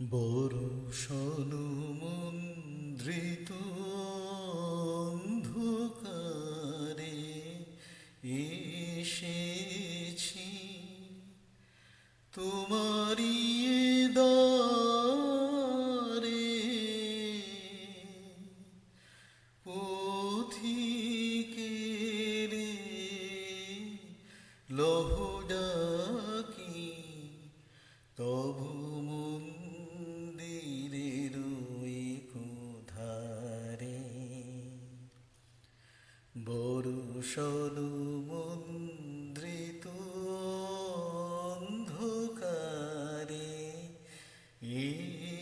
বর্ষণ মন্দ্রিত অন্ধকারে এসেছি তোমারি দ্বারে, পথিকের লহ ডাকি তবু মন্দিরের কোধারে। বর্ষণ মন্দ্রিত অন্ধকারে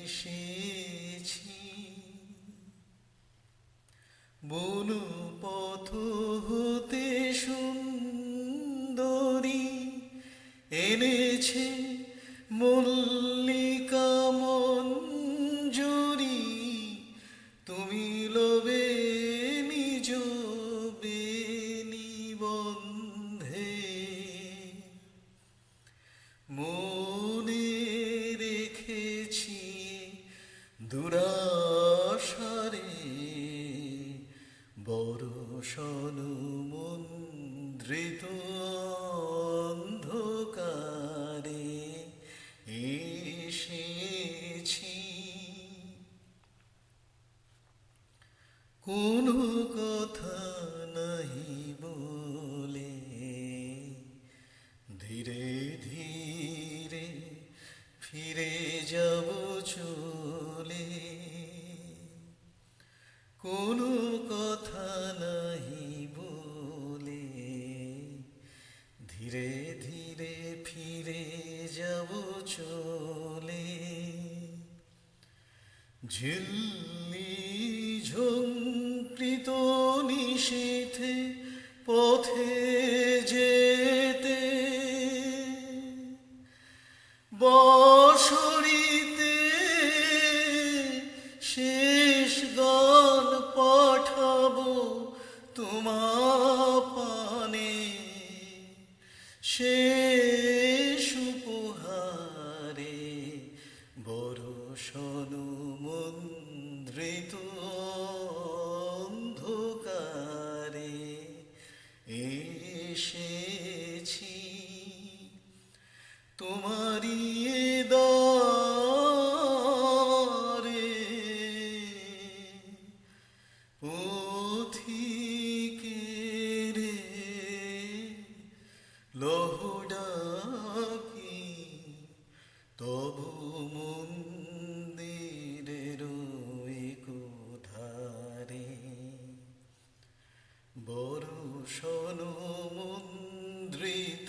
এসেছি, বন পথ হতে সুন্দরী এনেছে মল্লিকা মঞ্জুরি। তুমি লোবে নিজ বেনিবন্ধে, মনে রেখেছি দুরাশারে। বর্ষণ মন্দ্রিত অন্ধকারে এসেছি, কোনো কথা নাহি বলে ধীরে ধীরে ফিরে যাব চলে। কোনো কথা নাহি বলে ধীরে ধীরে ফিরে যাব চলে। ঝিল্লি ঝঙ্কৃত নিশীথে পথে যেতে, বর্ষরিতে শেষ গান পাঠাবো তোমার পানে, শেষ উপহারে। বর্ষণ মন্দ্রিত অন্ধকারে এসেছি তোমারি দ্বারে, পথিকের লহ ডাকি তবু মন্দিরের কোধারে। বর্ষণ মন্দ্রিত